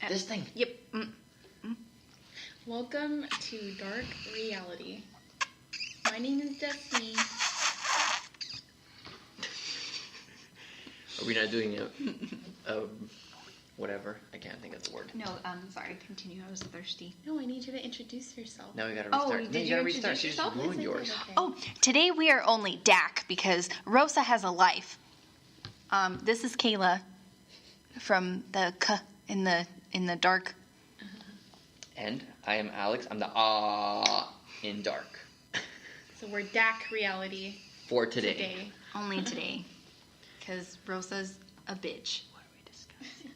This thing. Yep. Welcome to Dark Reality. My name is Destiny. Are we not doing whatever? I can't think of the word. No, sorry. Continue. I was thirsty. No, I need you to introduce yourself. Now we gotta restart. Oh, did you gotta introduce restart. She yourself? just ruined Yes, I yours. did, okay. Oh, today we are only Dak because Rosa has a life. This is Kayla from the in the dark. And I am Alex. I'm the in dark. So we're Dak Reality For today. today. Only today, because Rosa's a bitch. What are we discussing?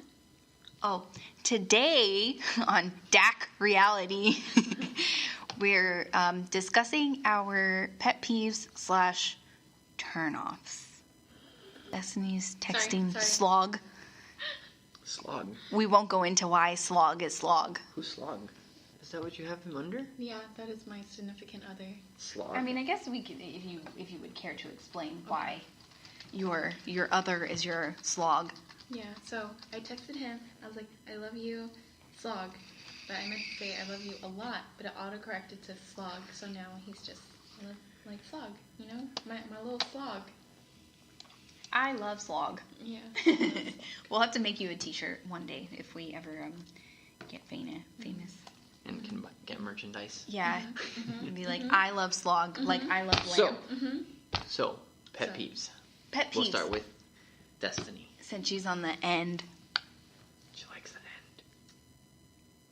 Oh, today on Dak Reality, we're discussing our pet peeves / turnoffs. Destiny's texting sorry. slog. Slog. We won't go into why slog is slog. Who's Slog? Is that what you have him under? Yeah, that is my significant other. Slog. I mean, I guess we could, if you would care to explain why your other is your slog. Yeah, so I texted him. I was like, I love you, slog. But I meant to say I love you a lot, but it autocorrected to slog. So now he's just like slog, you know? My little slog. I love slog. Yeah. We'll have to make you a t-shirt one day if we ever get famous. And can get merchandise. Yeah. It'd be like, I love slog, like I love lamb. So, pet peeves. Pet peeves. We'll start with Destiny. Since she's on the end. She likes the end.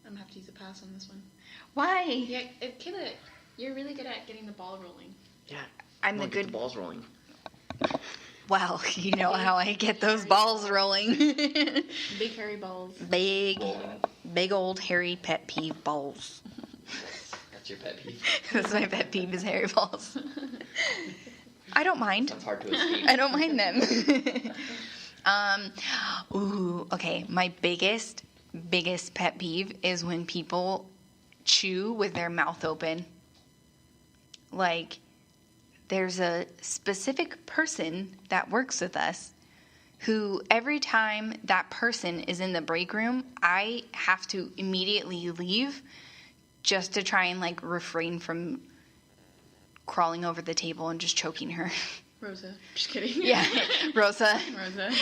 I'm gonna have to use a pass on this one. Why? Yeah, Kayla, you're really good at getting the ball rolling. Yeah. I'm the Get good... the balls rolling. Well, you know how I get those balls rolling. Big hairy balls. Big old hairy pet peeve balls. That's your pet peeve. That's my pet peeve is hairy balls. I don't mind. Sounds hard to escape. I don't mind them. Okay. My biggest pet peeve is when people chew with their mouth open. Like, there's a specific person that works with us who every time that person is in the break room, I have to immediately leave just to try and like refrain from crawling over the table and just choking her. Rosa. Just kidding. Yeah, Rosa. Rosa.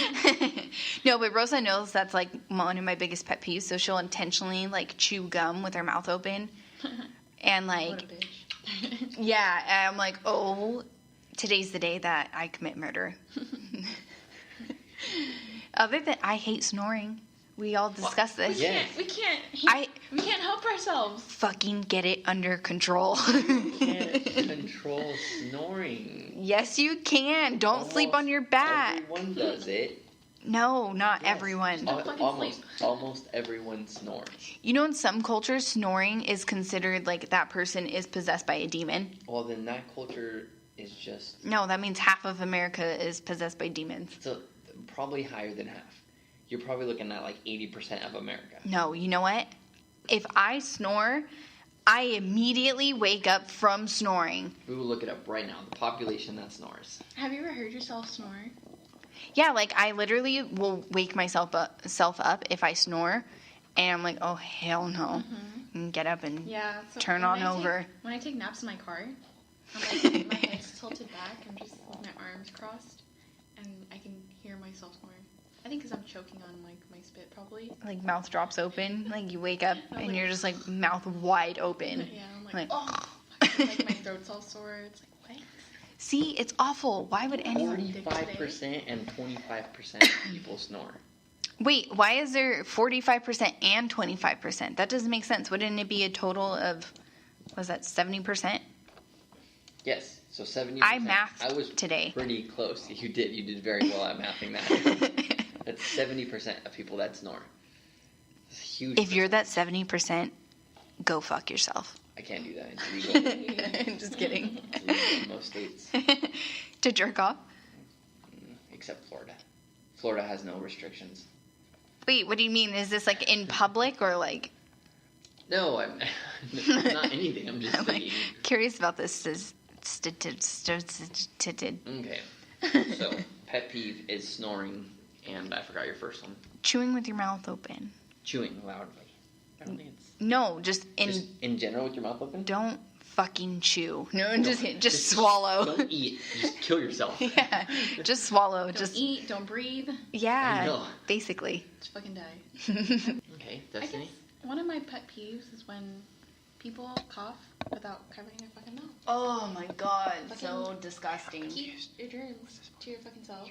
No, but Rosa knows that's like one of my biggest pet peeves, so she'll intentionally like chew gum with her mouth open. And like, What a bitch. yeah, and I'm like, oh, today's the day that I commit murder. Other than, I hate snoring. We all discussed this. Yeah. We can't help ourselves. Fucking get it under control. Can't control snoring. Yes, you can. Don't sleep on your back. Everyone does it. No, not everyone. Almost everyone snores. You know, in some cultures, snoring is considered like that person is possessed by a demon. Well, then that culture is just... No, that means half of America is possessed by demons. So, probably higher than half. You're probably looking at like 80% of America. No, you know what? If I snore, I immediately wake up from snoring. We will look it up right now. The population that snores. Have you ever heard yourself snore? Yeah, like I literally will wake myself up if I snore, and I'm like, oh hell no, and get up and turn on over. When I take naps in my car, I'm like, my head's tilted back, I'm just with my arms crossed, and I can hear myself snoring. I think because I'm choking on like my spit, probably. Like mouth drops open, like you wake up and you're just like mouth wide open. Yeah, I'm like oh, like my throat's all sore. It's like what? See, it's awful. Why would anyone? 45% and 25% of people snore. Wait, why is there 45% and 25%? That doesn't make sense. Wouldn't it be a total of, was that 70%? Yes, so 70%. I mathed I was today. Pretty close. You did very well at mathing that. That's 70% of people that snore. It's huge. If you're that 70%, go fuck yourself. I can't do that. It's illegal. Just kidding. It's illegal in most states. To jerk off? Except Florida. Florida has no restrictions. Wait, what do you mean? Is this like in public or like... No, I'm not anything. I'm just thinking. Curious about this. Okay. So, pet peeve is snoring and I forgot your first one. Chewing with your mouth open. Chewing loudly. I don't think it's... No, just in general with your mouth open? Don't fucking chew. No, just swallow. Don't eat. Just kill yourself. Yeah, just swallow. Don't just eat, don't breathe. Yeah, basically. Just fucking die. Okay, I Destiny? guess one of my pet peeves is when people cough without covering their fucking mouth. Oh my god, Fucking so disgusting. Keep your germs to your fucking self.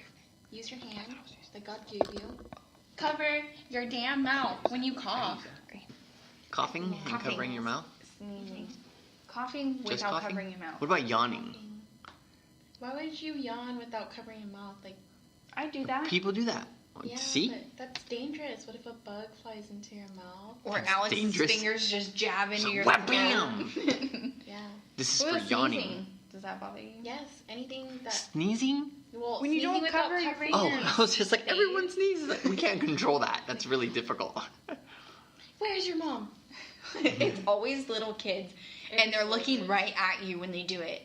Use your hand that God gave you. Cover your damn mouth when you cough. Coughing and covering your mouth? Sneezing. Coughing Just without coughing? covering your mouth. What about yawning? Why would you yawn without covering your mouth? Like, I do that. People do that. yeah, See? but that's dangerous. What if a bug flies into your mouth? Or That's Alex's dangerous. fingers just jab into your Whap, bam! Yeah. This is What for about yawning. sneezing? Does that bother you? Yes, anything that... Sneezing? Well, When you sneezing don't without cover your- covering Oh, your I was just like, face. everyone sneezes. We can't control that. That's really difficult. Where's your mom? It's always little kids, and they're looking right at you when they do it.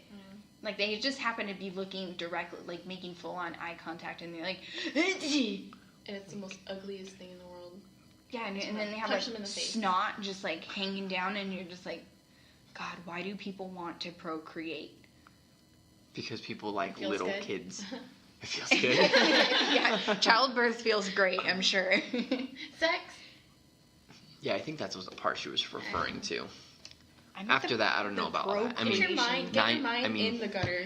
Like, they just happen to be looking directly, like, making full-on eye contact, and they're like, And it's the most ugliest thing in the world. yeah, and then they have, Punch like, them in the face. snot just, like, hanging down, and you're just like, God, why do people want to procreate? Because people like Feels little good. kids. It feels good. Yeah, childbirth feels great, I'm sure. Sex. Yeah, I think that's what the part she was referring to. I meant After that, I don't know about that. I Get mean, your mind, get your mind I in the gutter.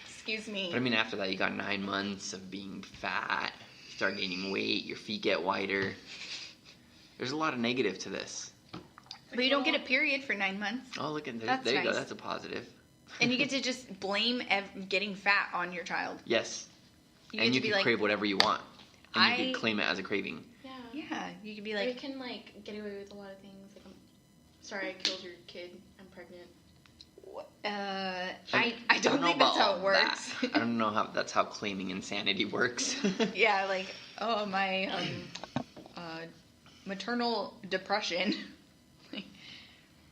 Excuse me. But I mean, after that, you got 9 months of being fat, you start gaining weight, your feet get whiter. There's a lot of negative to this. But you don't get a period for 9 months. Oh, look at That's there you go. nice. That's a positive. And you get to just blame getting fat on your child. Yes. You And get you to be can like, crave whatever you want. And you I- can claim it as a craving. Yeah. yeah, you can be Or you like, can, like, get away with a lot of things. Like, I'm sorry I killed your kid. I'm pregnant. I don't think that's how it works. I don't know how that's how claiming insanity works. Yeah, like, oh, my maternal depression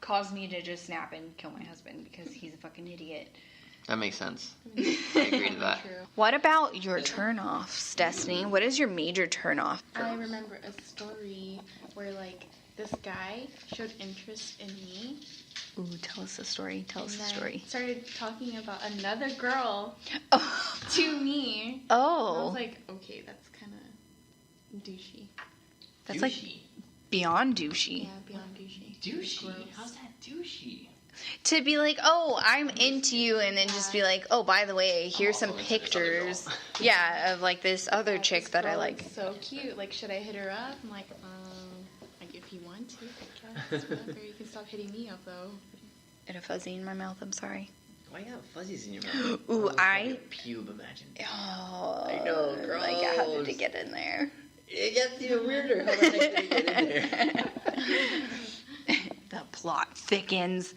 caused me to just snap and kill my husband because he's a fucking idiot. That makes sense. I agree to that. True. What about your turnoffs, Destiny? What is your major turnoff? I remember a story where, like, this guy showed interest in me. Ooh, tell us the story. Tell us and the then story. started talking about another girl Oh. to me. And I Oh. was like, okay, that's kind of douchey. That's like beyond douchey. Yeah, beyond douchey. Douchey? Gross. How's that douchey? To be like, oh, I'm into you, and then just be like, oh, by the way, here's some Oh, it's this other girl. pictures. Yeah, of like this other chick This that I girl like. is so cute. Like, should I hit her up? I'm like if you want to, I guess. Whatever. You can stop hitting me up, though. Get a fuzzy in my mouth, I'm sorry. Why you have fuzzies in your mouth? Ooh, I... Pube, imagine. Oh, I know, like, how did gross. it get in there? It gets even weirder. How the heck did it get in there? The plot thickens.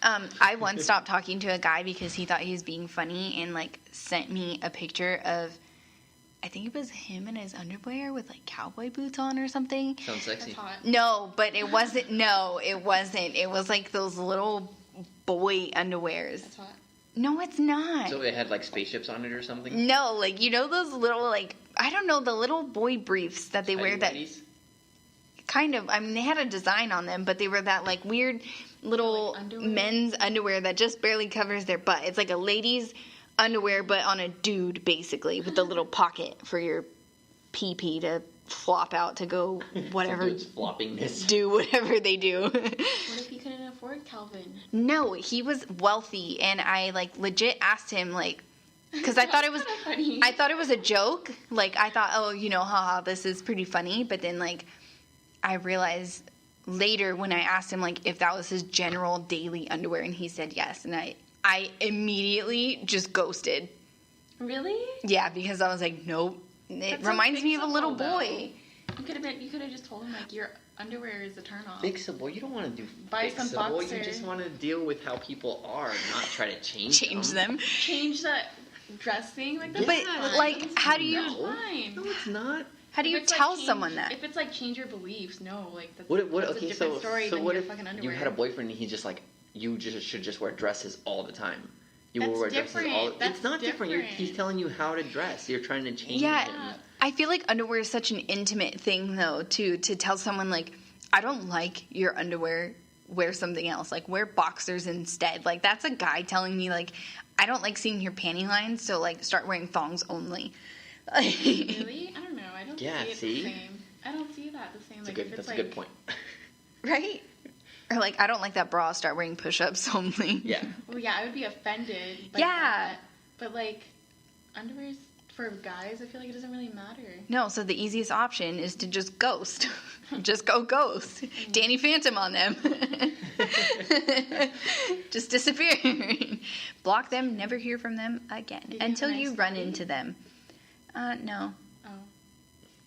I once stopped talking to a guy because he thought he was being funny and, like, sent me a picture of, I think it was him in his underwear with, like, cowboy boots on or something. Sounds sexy. That's hot. No, but it wasn't. No, it wasn't. It was, like, those little boy underwears. That's hot. No, it's not. So it had like spaceships on it or something? No, like, you know those little, like, I don't know, the little boy briefs that they wear that... Tighty-whities? Kind of, I mean, they had a design on them, but they were that, like, weird little Like underwear? men's underwear that just barely covers their butt. It's like a lady's underwear, but on a dude, basically, with a little pocket for your pee-pee to flop out to go whatever, Some dude's floppingness. do whatever they do. What if you couldn't afford Calvin? No, he was wealthy, and I, like, legit asked him, like, because I thought it was, That's kinda funny. I thought it was a joke. Like, I thought, oh, you know, haha, this is pretty funny, but then, like, I realized later when I asked him, like, if that was his general daily underwear, and he said yes, and I immediately just ghosted. Really? Yeah, because I was like, nope. It That's so reminds me of a little fixable, though. boy. You could have just told him, like, your underwear is a turn off. Fixable. You don't want to do Buy some fixable. You boxer. just want to deal with how people are, not try to change them. Change the dressing, like, that's But, fine. like, how do you... That's fine. No, it's not. How do If you it's, like, tell change- someone that? If it's like change your beliefs, no, like that's, What? that's a Okay, different story so than what your if fucking you underwear. had a boyfriend and he's just like, you just should just wear dresses all the time, You will That's wear dresses different. all. That's It's not different. different. He's telling you how to dress. You're trying to change Yeah, him. I feel like underwear is such an intimate thing, though, to tell someone, like, I don't like your underwear, wear something else. Like, wear boxers instead. Like, that's a guy telling me, like, I don't like seeing your panty lines, so, like, start wearing thongs only. Really? I don't know. I don't Yeah, see it see? the same. I don't see that the same. That's a good point. Right? Or, like, I don't like that bra, start wearing push-ups only. Yeah. Well, yeah, I would be offended by Yeah. that. But, like, underwear's for guys, I feel like it doesn't really matter. No, so the easiest option is to just ghost. Just go ghost. Danny Phantom on them. Just disappear. Block them, never hear from them again. Did you have Until a nice you run puppy? into them. No. Oh.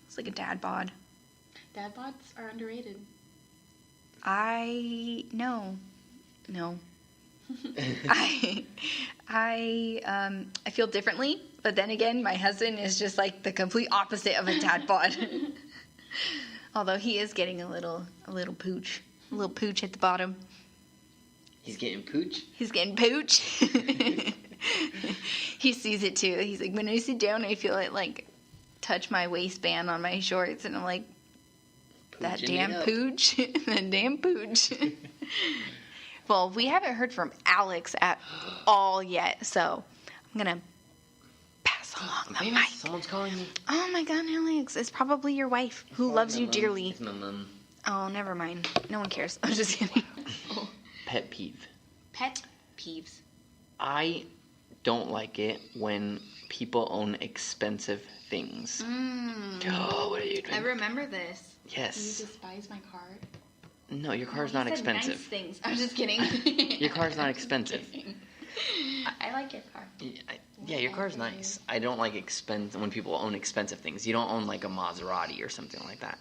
It's like a dad bod. Dad bods are underrated. No. I feel differently, but then again, my husband is just like the complete opposite of a dad bod. Although he is getting a little pooch at the bottom. He's getting pooch. He's getting pooch. He sees it too. He's like, when I sit down, I feel it like touch my waistband on my shorts, and I'm like, that Pooching damn it up. pooch, that damn pooch. Well, we haven't heard from Alex at all yet, so I'm gonna pass along the Maybe mic. someone's calling me. Oh my God, Alex! It's probably your wife who loves you dearly. It's my mom. Oh, never mind. No one cares. I'm just kidding. Pet peeve. Pet peeves. I don't like it when people own expensive things. Oh, what are you doing? I remember this. Do you Yes. despise my car? No, your car's You not said expensive. Nice things. I'm just kidding. Your car's not expensive. I like your car. Yeah, your car's nice. I don't like when people own expensive things. You don't own like a Maserati or something like that.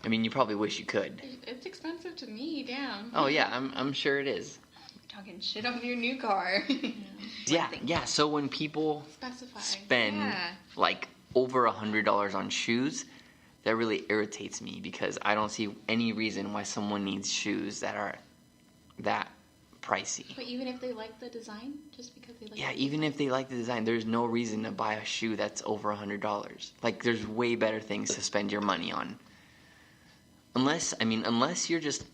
I mean, you probably wish you could. It's expensive to me, damn. Oh yeah, I'm sure it is. Talking shit on your new car. Yeah. So when people Specify. spend Yeah. like over $100 on shoes, that really irritates me because I don't see any reason why someone needs shoes that are that pricey. But even if they like the design, just because they like Yeah, the even if they like the design, there's no reason to buy a shoe that's over $100. Like, there's way better things to spend your money on. Unless you're just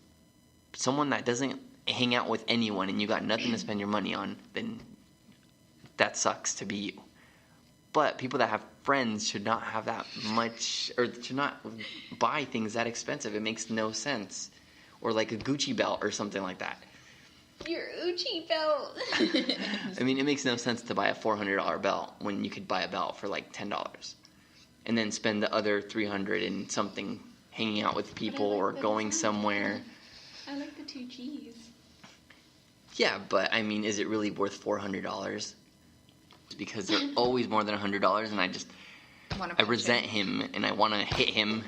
someone that doesn't hang out with anyone and you got nothing to spend your money on, then that sucks to be you. But people that have friends should not have that much, or should not buy things that expensive. It makes no sense. Or like a Gucci belt or something like that. Your Uchi belt. I mean, it makes no sense to buy a $400 belt when you could buy a belt for like $10. And then spend the other $300 in something, hanging out with people like or the going design. somewhere. I like the 2 G's. Yeah, but I mean, is it really worth $400? Because they're always more than $100, and I resent him, and I want to hit him,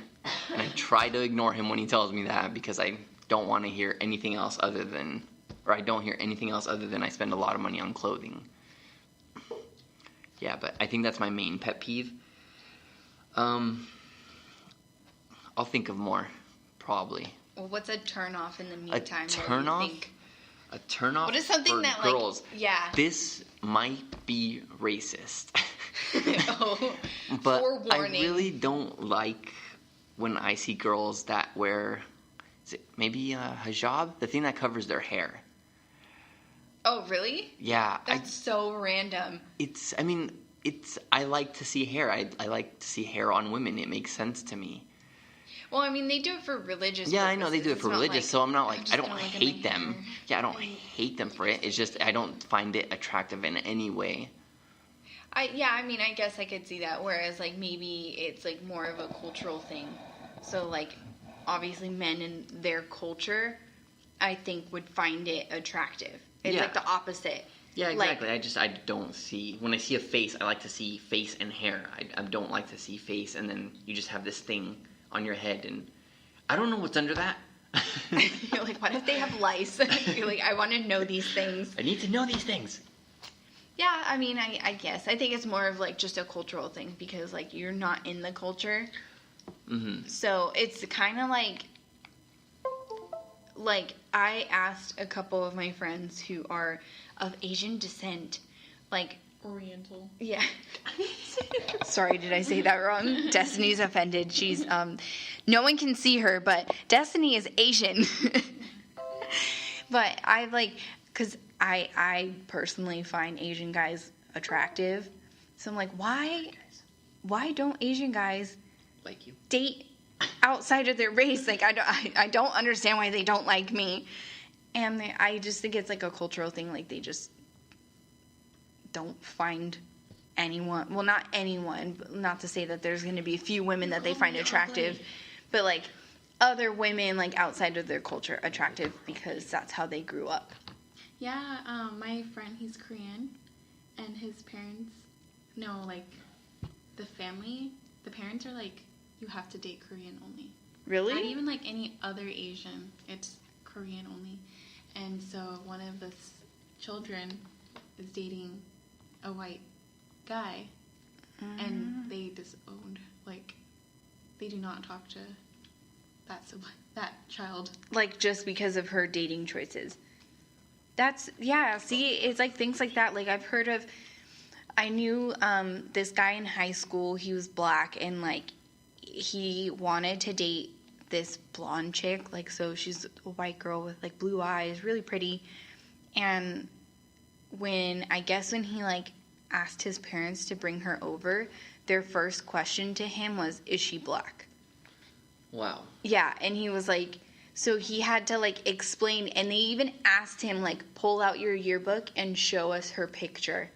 and I try to ignore him when he tells me that because I don't want to hear anything else other than, or I don't hear anything else other than I spend a lot of money on clothing. Yeah, but I think that's my main pet peeve. I'll think of more, probably. Well, what's a turn off in the A meantime? turn off? A turn off What is something for that, girls. like, yeah. This might be racist. Oh, But forewarning. I really don't like when I see girls that wear, is it maybe a hijab? The thing that covers their hair. Oh, really? Yeah. That's so random. I like to see hair. I like to see hair on women. It makes sense to me. Well, I mean, they do it for religious Yeah, I know they do it purposes. for It's not religious, so I'm not like, just I don't gonna look at hate my them. hair. Yeah, I don't hate them for it. It's just, I don't find it attractive in any way. I guess I could see that. Whereas, like, maybe it's like more of a cultural thing. So, like, obviously, men in their culture, I think, would find it attractive. It's Yeah. like the opposite. Yeah, Like- exactly. I don't see, when I see a face, I like to see face and hair. I don't like to see face and then you just have this thing on your head and I don't know what's under that. You're like, what if they have lice? You're like, I want to know these things. I need to know these things. Yeah, I mean, I guess. I think it's more of, like, just a cultural thing because, like, you're not in the culture. Mm-hmm. So it's kind of like, like, I asked a couple of my friends who are of Asian descent, like... Oriental. Yeah. Sorry, did I say that wrong? Destiny's offended. She's, no one can see her, but Destiny is Asian. But I, like, because I personally find Asian guys attractive. So I'm like, why don't Asian guys like you date outside of their race? Like, I don't understand why they don't like me. And I just think it's like a cultural thing. Like, they just don't find anyone. Well, not anyone. But not to say that there's going to be a few women that they find attractive. But, like, other women, like, outside of their culture attractive because that's how they grew up. Yeah, my friend, he's Korean. And his parents, no, like, the parents are like, you have to date Korean only. Really? Not even like any other Asian. It's Korean only. And so one of the children is dating a white guy. And they disowned. Like, they do not talk to that child. Like, just because of her dating choices. That's, yeah, see, it's like things like that. Like, I knew this guy in high school, he was black, and, like, he wanted to date this blonde chick. Like, so she's a white girl with, like, blue eyes, really pretty. And when he, like, asked his parents to bring her over, their first question to him was, is she black? Wow. Yeah, and he was like... So he had to, like, explain, and they even asked him, like, pull out your yearbook and show us her picture.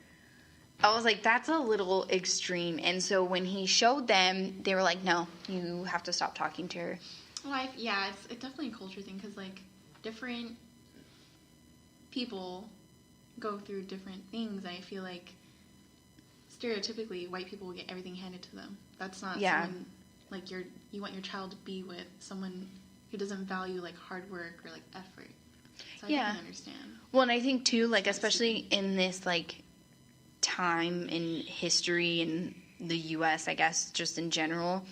I was like, that's a little extreme. And so when he showed them, they were like, no, you have to stop talking to her. Well, it's definitely a culture thing, because, like, different people go through different things. I feel like, stereotypically, white people will get everything handed to them. That's not someone, like, you want your child to be with someone who doesn't value, like, hard work or, like, effort. So I definitely understand. Well, and I think, too, like, especially in this, like, time in history in the U.S., I guess, just in general,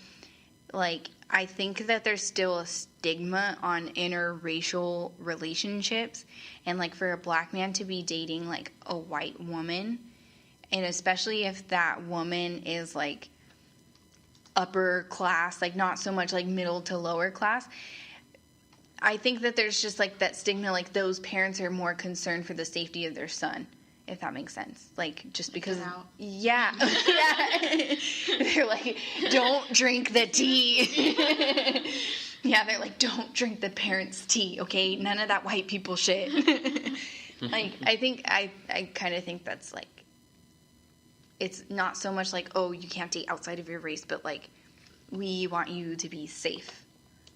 like, I think that there's still a stigma on interracial relationships. And, like, for a black man to be dating, like, a white woman, and especially if that woman is, like, upper class, like, not so much, like, middle to lower class, I think that there's just, like, that stigma, like, those parents are more concerned for the safety of their son, if that makes sense. Like, just because... Yeah. Yeah. They're like, don't drink the tea. Yeah, they're like, don't drink the parents' tea, okay? None of that white people shit. Like, I kind of think that's, like, it's not so much like, oh, you can't date outside of your race, but, like, we want you to be safe.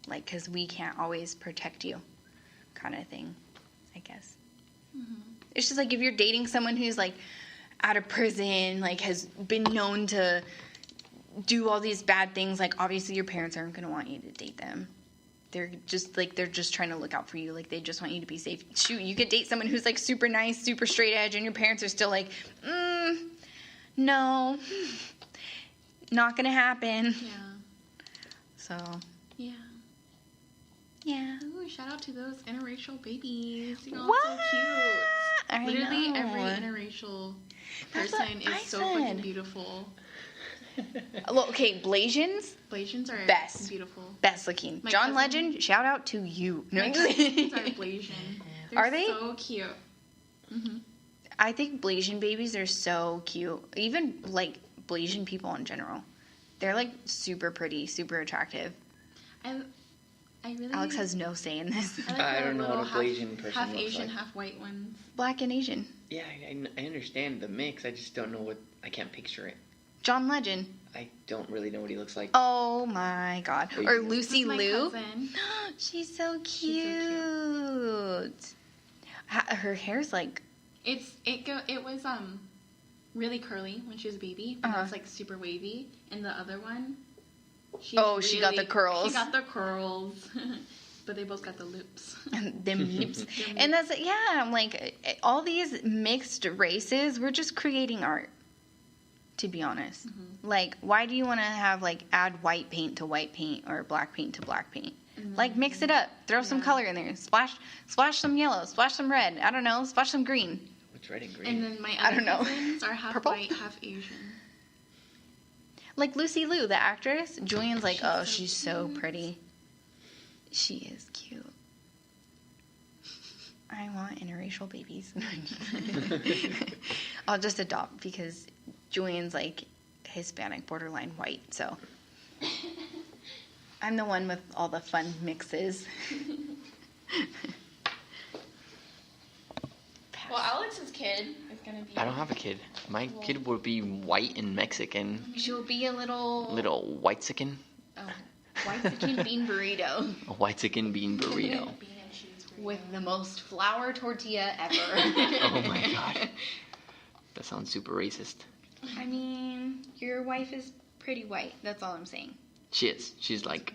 Like, because we can't always protect you, kind of thing, I guess. Mm-hmm. It's just like if you're dating someone who's, like, out of prison, like, has been known to do all these bad things, like, obviously your parents aren't going to want you to date them. They're just trying to look out for you. Like, they just want you to be safe. Shoot, you could date someone who's, like, super nice, super straight edge, and your parents are still like, no, not going to happen. Yeah. So... Yeah. Yeah. Ooh, shout out to those interracial babies. You know, what? So cute. Literally know. every interracial person is so fucking beautiful. Look, okay, Blasians. Blasians are best. Beautiful. Best looking. My John cousin, Legend, shout out to you. No, my cousins are Blasian. Are they? So cute. Mm-hmm. I think Blasian babies are so cute. Even, like, Blasian people in general. They're, like, super pretty, super attractive. I really... Alex has no say in this. I don't know what a Blasian person half looks Asian, like. half white ones. Black and Asian. Yeah, I understand the mix. I just don't know what... I can't picture it. John Legend. I don't really know what he looks like. Oh, my God. Or Lucy Liu. She's so cute. She's so cute. Her hair's, like... It was really curly when she was a baby. And it's, like, super wavy. And the other one... she got the curls. She got the curls. But they both got the loops. Them lips. And that's, yeah, I'm like, all these mixed races, we're just creating art, to be honest. Mm-hmm. Like, why do you want to have, like, add white paint to white paint or black paint to black paint? Like, mix it up. Throw some color in there. Splash some yellow. Splash some red. I don't know. Splash some green. What's red and green? And then my I other don't know. cousins are half Purple? white, half Asian. Like Lucy Liu, the actress. Julian's like, She's so she's so cute. pretty. She is cute. I want interracial babies. I'll just adopt because Julian's like Hispanic, borderline white, so I'm the one with all the fun mixes. Well, Alex's kid is gonna be. I don't have a kid. My kid would be white and Mexican. She'll be a little White-sican. Oh, white chicken bean burrito A white-sican bean burrito. bean and cheese burrito. with the most flour tortilla ever. Oh my god. That sounds super racist. I mean, your wife is pretty white. That's all I'm saying. She is. She's like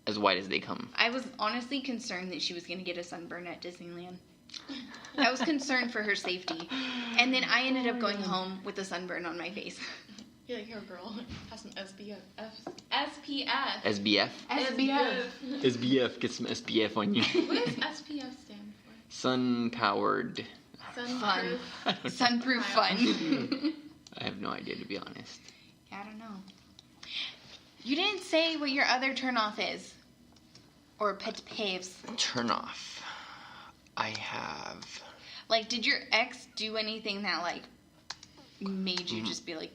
as white as they come. I was honestly concerned that she was going to get a sunburn at Disneyland. I was concerned for her safety. And then I ended up going home with a sunburn on my face. You're like, here, girl, have some SPF. SPF. SBF? SBF. SBF. Get some SBF on you. What does SPF stand for? Sun-powered. Fun. I don't know. Sunproof fun. I have no idea, to be honest. Yeah, I don't know. You didn't say what your other turnoff is. Or pet peeves. Turn off. I have... Like, did your ex do anything that, like, made you just be like,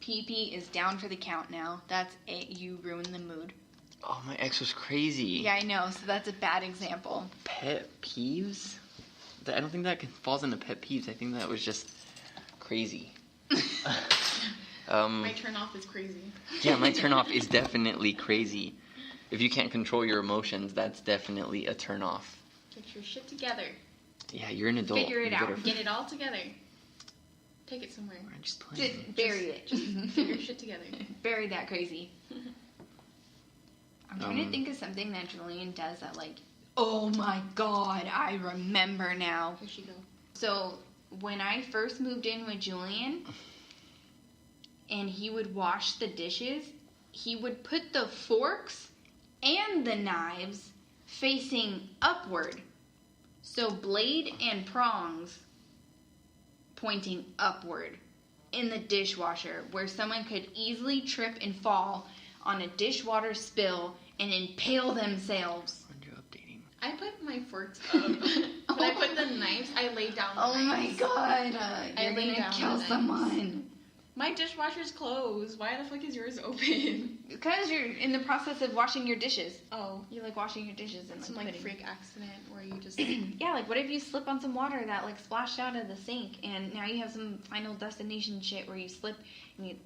pee-pee is down for the count now. That's it. You ruined the mood. Oh, my ex was crazy. Yeah, I know. So that's a bad example. Pet peeves? I don't think that falls into pet peeves. I think that was just crazy. My turn off is crazy. Yeah, my turn off is definitely crazy. If you can't control your emotions, that's definitely a turn off. Get your shit together. Yeah, you're an adult. Figure it You out. better- Get it all together. Take it somewhere. I'm just playing. Just bury it. Get your shit together. Bury that crazy. I'm trying to think of something that Julian does that, like, oh my god, I remember now. Here she go. So, when I first moved in with Julian, and he would wash the dishes, he would put the forks and the knives facing upward. So, blade and prongs pointing upward in the dishwasher, where someone could easily trip and fall on a dishwater spill and impale themselves. When you're updating. I put my forks up. When I put the knives, I lay down the Oh my knives. god, I you're lay gonna down kill the knives. someone. My dishwasher's closed. Why the fuck is yours open? Because you're in the process of washing your dishes. Oh, You like washing your dishes and some like like putting... freak accident where you just. Yeah, like what if you slip on some water that like splashed out of the sink and now you have some Final Destination shit where you slip and you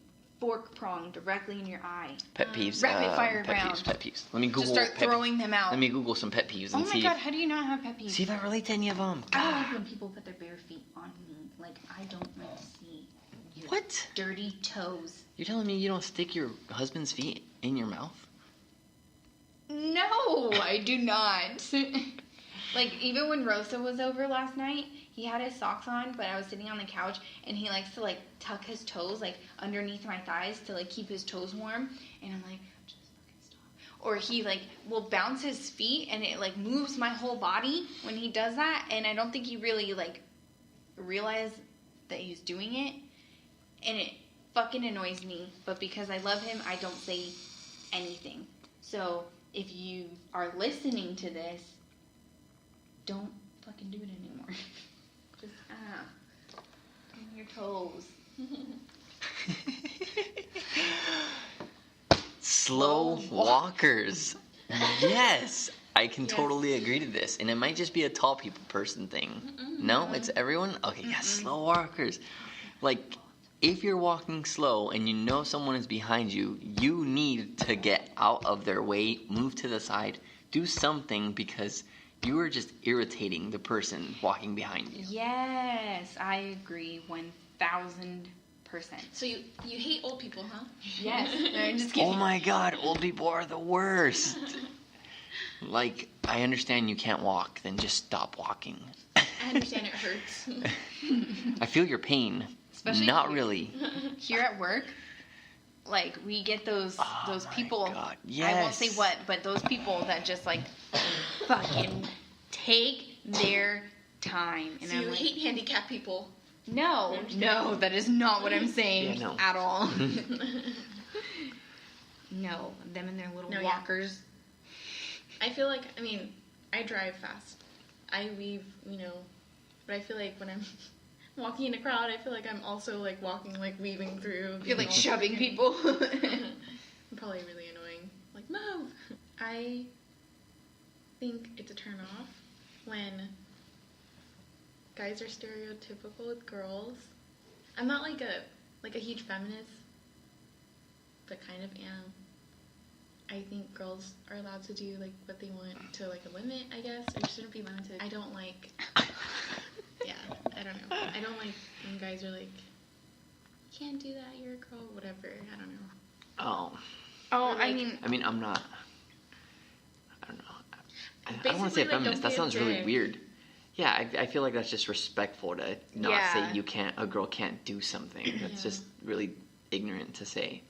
fork prong directly in your eye. Pet peeves. Rapid fire pet round. peeves. Pet peeves. Let me Google. Just start pet throwing them out. Let me Google some pet peeves and Oh my see. god, how do you not have pet peeves? See if I relate to any of them. I don't God. like when people put their bare feet on me. Like, I don't like to see your What? dirty toes. You're telling me you don't stick your husband's feet in your mouth? No, I do not. Like, even when Rosa was over last night, he had his socks on, but I was sitting on the couch, and he likes to, like, tuck his toes, like, underneath my thighs to, like, keep his toes warm. And I'm like, just fucking stop. Or he, like, will bounce his feet, and it, like, moves my whole body when he does that. And I don't think he really, like, realized that he's doing it. And it fucking annoys me. But because I love him, I don't say anything. So, if you are listening to this, don't fucking do it anymore. Just, on your toes. Slow walkers. Yes. I can totally agree to this. And it might just be a tall people person thing. No? It's everyone? Okay, yeah, slow walkers. Like, if you're walking slow and you know someone is behind you, you need to get out of their way, move to the side, do something because you are just irritating the person walking behind you. Yes, I agree 1,000%. So you hate old people, huh? Yes. No, I'm just kidding. Oh my god, old people are the worst. Like, I understand you can't walk, then just stop walking. I understand it hurts. I feel your pain. Especially Not here. really. Here at work, like we get those people. God. Yes. I won't say what, but those people that just like fucking take their time. And So I'm you like, hate handicapped people. no, that is not what I'm saying at all. No, them and their little walkers. I feel like, I mean, I drive fast. I weave, but I feel like when I'm walking in a crowd, I feel like I'm also, like, walking, like, weaving through. You're, like, shoving people. I'm probably really annoying. Like, move! I think it's a turn off when guys are stereotypical with girls. I'm not, like a huge feminist, but kind of am. I think girls are allowed to do, like, what they want to, like, a limit, I guess, or shouldn't be limited. I don't like, I don't know. I don't like when guys are like, you can't do that, you're a girl, whatever, I don't know. Oh, like, I mean, I'm not, I don't know. I don't want to say feminist, that sounds really weird. Yeah, I feel like that's just respectful to not say a girl can't do something. That's just really ignorant to say.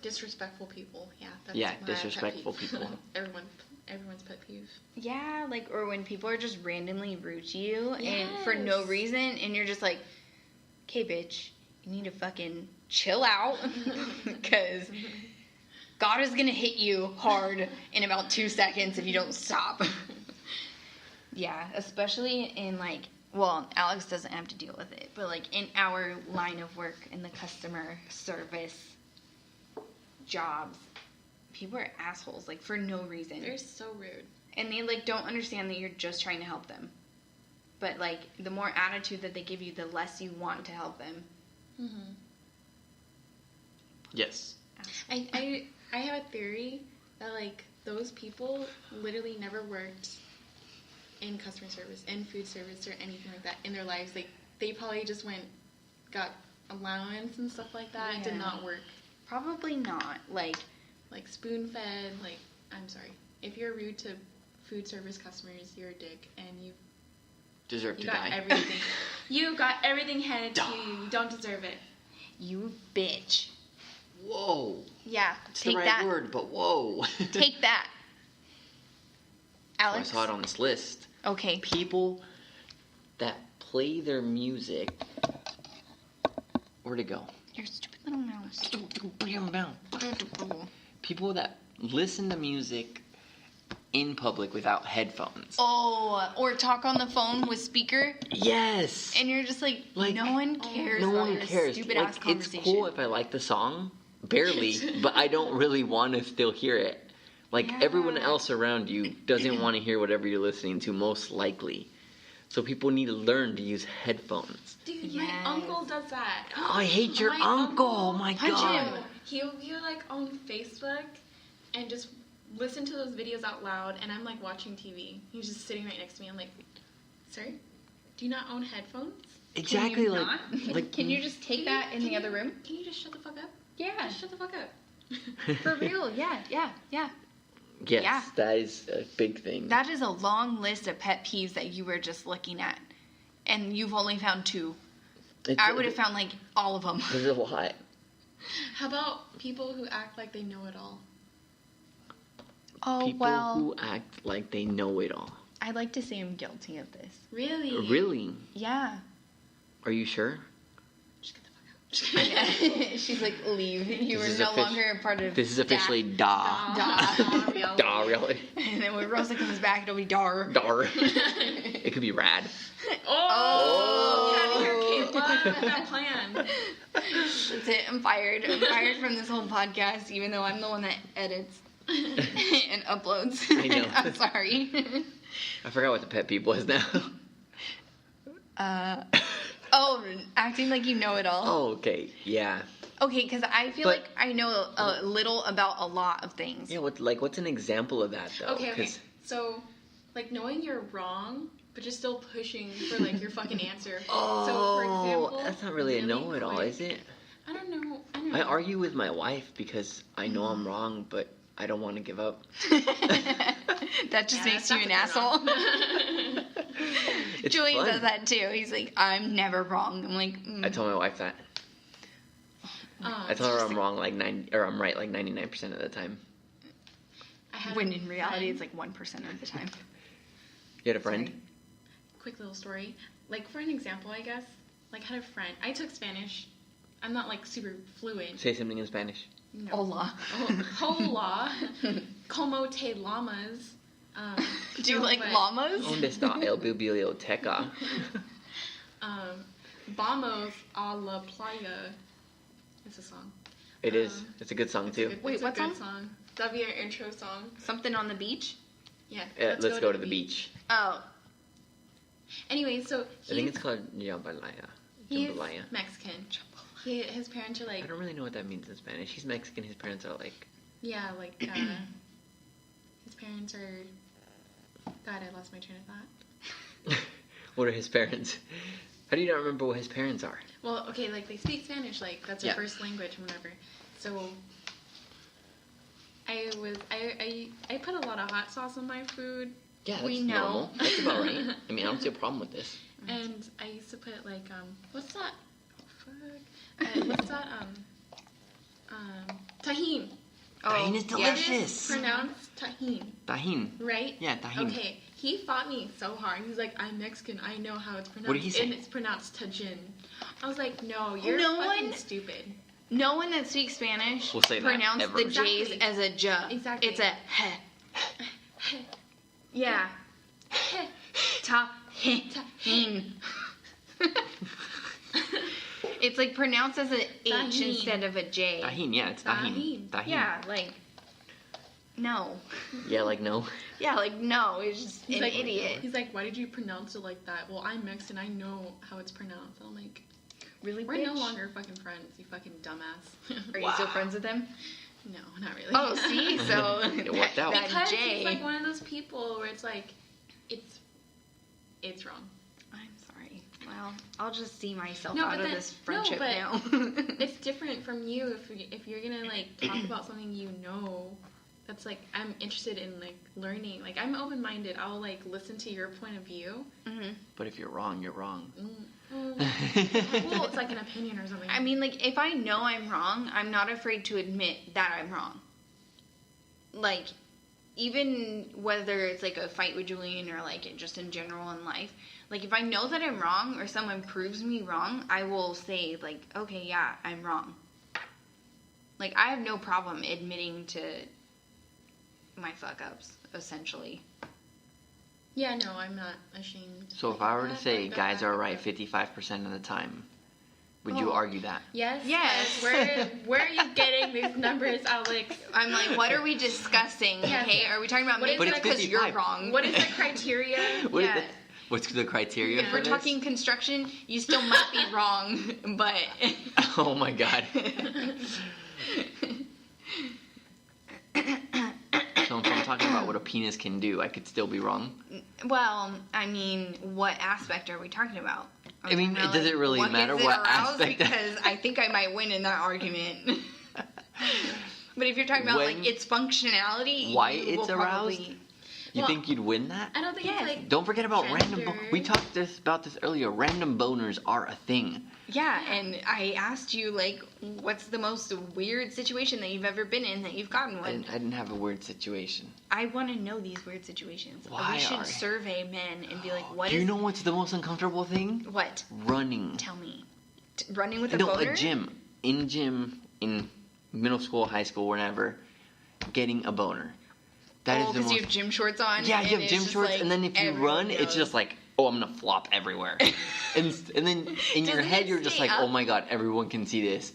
Disrespectful people, that's disrespectful people. Everyone's pet peeve. Yeah, like, or when people are just randomly rude to you and for no reason, and you're just like, okay, bitch, you need to fucking chill out, because God is gonna hit you hard in about 2 seconds if you don't stop. Yeah, especially in, like, well, Alex doesn't have to deal with it, but, like, in our line of work, in the customer service jobs, people are assholes, like, for no reason. They're so rude. And they, like, don't understand that you're just trying to help them. But, like, the more attitude that they give you, the less you want to help them. Mm-hmm. Yes. I have a theory that, like, those people literally never worked in customer service, in food service, or anything like that in their lives. Like, they probably just got allowance and stuff like that, and did not work. Probably not. Like spoon-fed, like, I'm sorry. If you're rude to food service customers, you're a dick, and you deserve to got die. Everything. You got everything handed to you. You don't deserve it. You bitch. Whoa. Yeah, It's take the right that. word, but whoa. Take that. Alex? I saw it on this list. Okay. People that play their music. Where'd it go? Your stupid little mouse. People that listen to music in public without headphones. Oh, or talk on the phone with speaker. Yes. And you're just like no one cares. No about one your cares. Stupid Like, ass conversation. it's cool if I like the song, barely, but I don't really want to still hear it. Like, everyone else around you doesn't want to hear whatever you're listening to, most likely. So people need to learn to use headphones. Dude, my uncle does that. Oh, I hate your uncle. Oh my God. He'll be, like, on Facebook and just listen to those videos out loud, and I'm, like, watching TV. He's just sitting right next to me. I'm like, sir, do you not own headphones? Exactly. Can you not? Can you just take that in the other room? Can you just shut the fuck up? Yeah. Just shut the fuck up. For real. Yeah. Yes, that is a big thing. That is a long list of pet peeves that you were just looking at. And you've only found 2. I would have found, like, all of them. There's a lot. How about people who act like they know it all? Oh, People who act like they know it all. I'd like to say I'm guilty of this. Really? Really? Yeah. Are you sure? Just get the fuck out. She's like, leave. You are no longer a part of This is officially Da, really? And then when Rosa comes back, it'll be Dar. It could be Rad. Oh! That plan. That's it. I'm fired. I'm fired from this whole podcast, even though I'm the one that edits and uploads. I know. I'm sorry. I forgot what the pet peeve was now. Acting like you know it all. Oh, okay. Yeah. Okay, because I feel like I know a little about a lot of things. Yeah, what's an example of that, though? Okay. So, like, knowing you're wrong, but you're still pushing for, like, your fucking answer. Oh, so, for example, that's not really a know-it-all, is it? I don't know. I argue with my wife because I know I'm wrong, but I don't want to give up. That just makes you an asshole. Julian does that too. He's like, I'm never wrong. I'm like, I told my wife that. I tell her I'm wrong like I'm right like 99% of the time. When in reality, it's like 1% of the time. You had a friend? Sorry. Quick little story. Like, for an example, I guess. Like, I had a friend. I took Spanish. I'm not, like, super fluent. Say something in Spanish. No. Hola. Hola. Como te llamas? Do you like llamas? ¿Dónde está el biblioteca? Vamos a la playa. It's a song. It is. It's a good song, too. Wait, what song? That'll be our intro song. Something on the beach? Yeah. Let's go to the beach. Oh. Anyway, so I think it's called jambalaya. He's Mexican. His parents are like... I don't really know what that means in Spanish. He's Mexican. His parents are like... Yeah, like... his parents are... God, I lost my train of thought. What are his parents? How do you not remember what his parents are? Well, okay, like, they speak Spanish. Like, that's their first language or whatever. So... I put a lot of hot sauce on my food. Yeah, that's normal. That's about right. I mean, I don't see a problem with this. And I used to put, like, what's that? Oh, fuck. What's that, tahini. Tahini is delicious. It is pronounced tahini. Tahini. Right? Yeah, tahini. Okay, he fought me so hard. He's like, I'm Mexican. I know how it's pronounced. What did he say? And it's pronounced tajin. I was like, no, you're fucking stupid. No one that speaks Spanish will say pronounce that the J's as a J. Exactly. It's a heh. Yeah. Tahin. It's like pronounced as an H instead of a J. Tahin, yeah, it's tahin. Tahin. Yeah, like, no. Yeah, like no. Yeah, like no. It's just He's an like, idiot. He's like, why did you pronounce it like that? Well, I'm Mexican. I know how it's pronounced. And I'm like, really, we're bitch? no longer fucking friends, you fucking dumbass. Are you still friends with him? No, not really. Oh, see? So it worked out. Because J. he's like one of those people where it's like, it's wrong. I'm sorry. Well, I'll just see myself out of this friendship but now. It's different from you if you're gonna like talk about something you know. That's like I'm interested in like learning. Like I'm open-minded. I'll like listen to your point of view. Mm-hmm. But if you're wrong, you're wrong. Well, it's like an opinion or something. I mean, like if I know I'm wrong, I'm not afraid to admit that I'm wrong. Like, even whether it's like a fight with Julian or like just in general in life, like if I know that I'm wrong or someone proves me wrong, I will say like, okay, yeah, I'm wrong. Like I have no problem admitting to my fuck ups, essentially. Yeah, no, I'm not ashamed. So if I were to say guys are right 55% of the time, would you argue that? Yes. Yes. Where are you getting these numbers, Alex? I'm like, what are we discussing? Yes. Okay, are we talking about me because you're wrong? What is the criteria? What's the criteria if for we're talking construction, you still might be wrong, but... Oh my god. So if I'm talking about what a penis can do, I could still be wrong? Well, I mean, what aspect are we talking about? I mean, does it really matter what aspect? Because I think I might win in that argument. But if you're talking about like its functionality, why it's aroused? You think you'd win that? I don't think it's like... Don't forget about random... We talked about this earlier. Random boners are a thing. Yeah, and I asked you, like, what's the most weird situation that you've ever been in that you've gotten one? I didn't have a weird situation. I want to know these weird situations. Why we should survey men and be like, what Do you know what's the most uncomfortable thing? What? Running. Tell me. Running with a boner? No, a gym. In middle school, high school, whenever, getting a boner. That is because you have gym shorts on? Yeah, you have gym shorts, and then if you run, it's just like, oh, I'm going to flop everywhere. and then in your head, you're just like, oh my god, everyone can see this.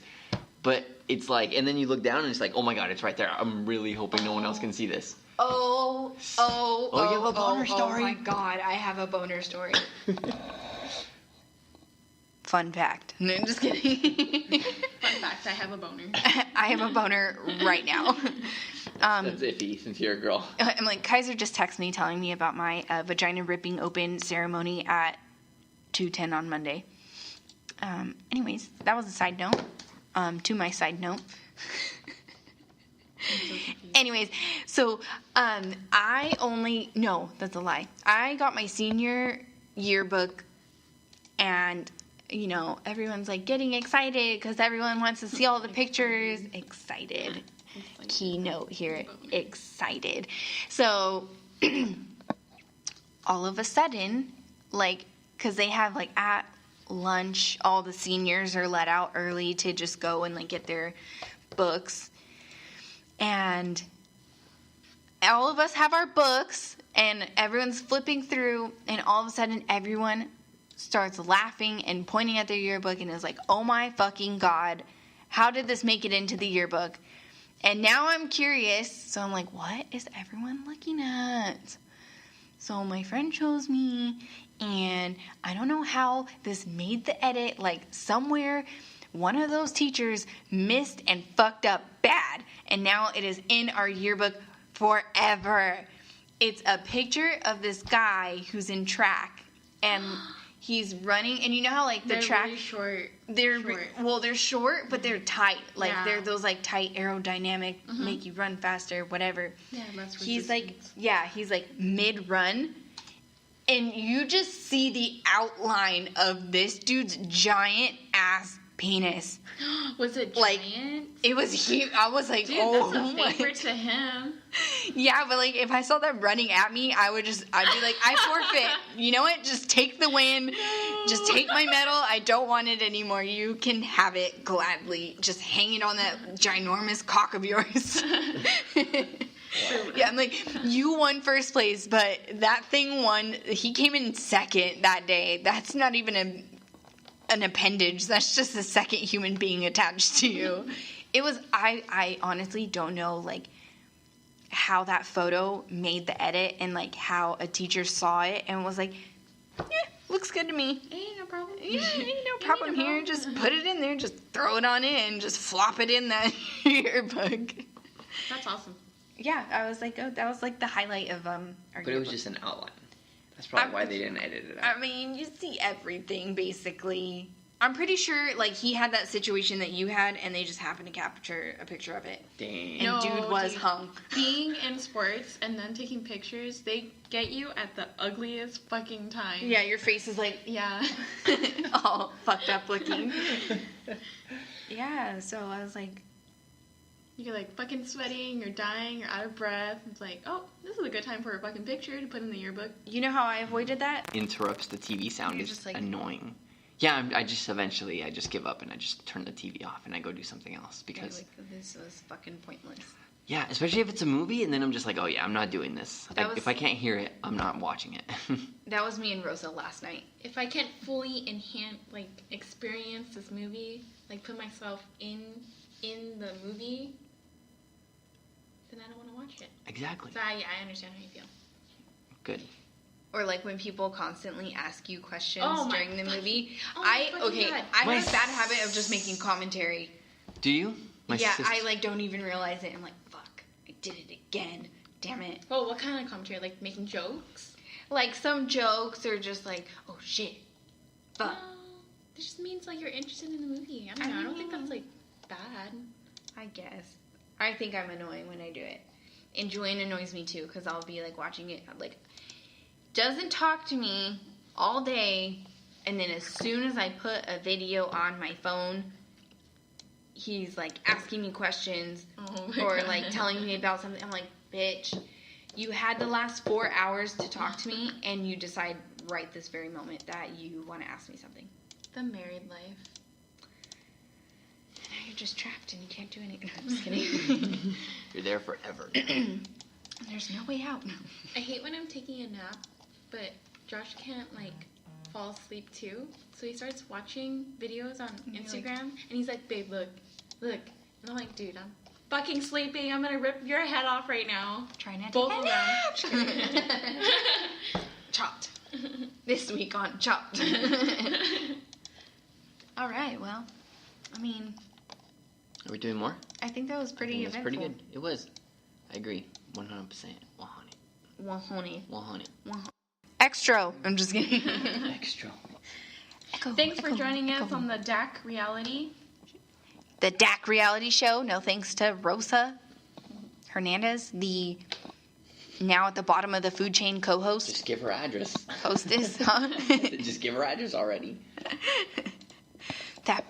But it's like, and then you look down, and it's like, oh my god, it's right there. I'm really hoping no one else can see this. Oh, you have a boner story? Oh my god, I have a boner story. Fun fact. No, I'm just kidding. Fun fact, I have a boner. I have a boner right now. That's iffy since you're a girl. I'm like, Kaiser just texted me telling me about my vagina ripping open ceremony at 2:10 on Monday. Anyways, that was a side note. To my side note. Anyways, so that's a lie. I got my senior yearbook and you know, everyone's like getting excited because everyone wants to see all the pictures. Excited. Keynote here. Excited. So all of a sudden, like, because they have like at lunch, all the seniors are let out early to just go and like get their books. And all of us have our books and everyone's flipping through, and all of a sudden everyone starts laughing and pointing at their yearbook and is like, oh my fucking God, how did this make it into the yearbook? And now I'm curious, so I'm like, what is everyone looking at? So my friend shows me, and I don't know how this made the edit, like somewhere one of those teachers missed and fucked up bad, and now it is in our yearbook forever. It's a picture of this guy who's in track, and he's running, and you know how like the they're track, really short. They're short, but they're tight. Like Yeah. they're those like tight aerodynamic, make you run faster, whatever. Yeah, less He's resistance. he's like mid run, and you just see the outline of this dude's giant ass penis. Was it Like, giant? It was huge. I was like, Dude, oh that's a my. favor to him. Yeah, but like if I saw that running at me, I'd be like, I forfeit. You know what? Just take the win. Just take my medal. I don't want it anymore. You can have it gladly. Just hang it on that ginormous cock of yours. Yeah, I'm like, you won first place, but that thing won. He came in second that day. That's not even an appendage. That's just a second human being attached to you. It was, I honestly don't know, like, how that photo made the edit and, like, how a teacher saw it and was like, looks good to me. Ain't no problem. Yeah, ain't no problem here. Just put it in there. Just throw it on in. Just flop it in that yearbook. That's awesome. Yeah, I was like, oh, that was, like, the highlight of, our But it was just an outline. That's probably why they didn't edit it out. I mean, you see everything, basically. I'm pretty sure, like, he had that situation that you had, and they just happened to capture a picture of it. Dang. And dude was hung. Being in sports and then taking pictures, they get you at the ugliest fucking time. Yeah, your face is, like, Yeah. all fucked up looking. Yeah, so I was like... You're, like, fucking sweating, you're dying, you're out of breath. It's like, oh, this is a good time for a fucking picture to put in the yearbook. You know how I avoided that? Interrupts the TV sound. You're Is just like- annoying. Yeah, I just eventually give up and I just turn the TV off and I go do something else because this was fucking pointless. yeah, especially if it's a movie and then I'm just like, oh yeah, I'm not doing this. If I can't hear it, I'm not watching it. That was me and Rosa last night. If I can't fully experience this movie, like, put myself in the movie, then I don't want to watch it. Exactly. So I understand how you feel. Good. Or like when people constantly ask you questions Oh my during the movie. oh my fucking God. I have a bad habit of just making commentary. Do you? I like don't even realize it. I'm like, fuck, I did it again. Damn it. Well, what kind of commentary? Like, making jokes? Like some jokes or just like, oh shit. Fuck. No, it just means, like, you're interested in the movie. I don't know. I don't think that's, like, bad. I guess. I think I'm annoying when I do it. And Julian annoys me too, because I'll be like watching it, like, doesn't talk to me all day, and then as soon as I put a video on my phone, he's like asking me questions or like telling me about something. I'm like, bitch, you had the last 4 hours to talk to me, and you decide right this very moment that you want to ask me something. The married life. Now you're just trapped and you can't do anything. No, I'm just kidding. You're there forever. There's no way out. I hate when I'm taking a nap, but Josh can't, like, fall asleep too. So he starts watching videos on Instagram, and he's like, babe, look. And I'm like, dude, I'm fucking sleeping. I'm gonna rip your head off right now. Try not to Both get of them. Chopped. This week on Chopped. All right, well, I mean... Are we doing more? I think that was pretty It was eventful. pretty good. It was. I agree. 100%. 100. 100. Extra. I'm just kidding. Extra. Thanks for joining us on the DAC reality. The DAC reality show. No thanks to Rosa Hernandez, the now at the bottom of the food chain co-host. Just give her address. Hostess, huh? Just give her address already.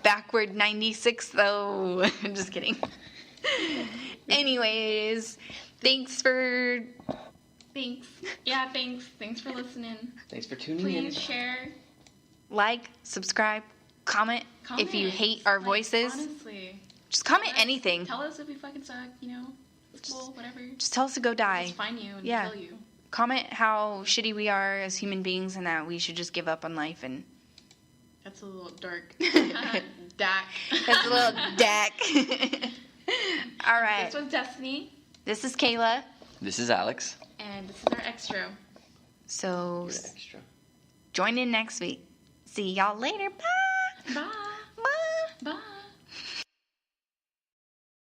backward 96 though. I'm just kidding. Anyways, thanks. Yeah, thanks for listening. Thanks for tuning in. Please share, like, subscribe, comment if you hate our voices. Honestly, just comment anything. Tell us if we fucking suck. It's cool, whatever. Just tell us to go die. Just find you and kill you. Comment how shitty we are as human beings and that we should just give up on life and. That's a little dark. Dak. That's a little dak. All right. This was Destiny. This is Kayla. This is Alex. And this is our extra. So Extra. join in next week. See y'all later. Bye. Bye.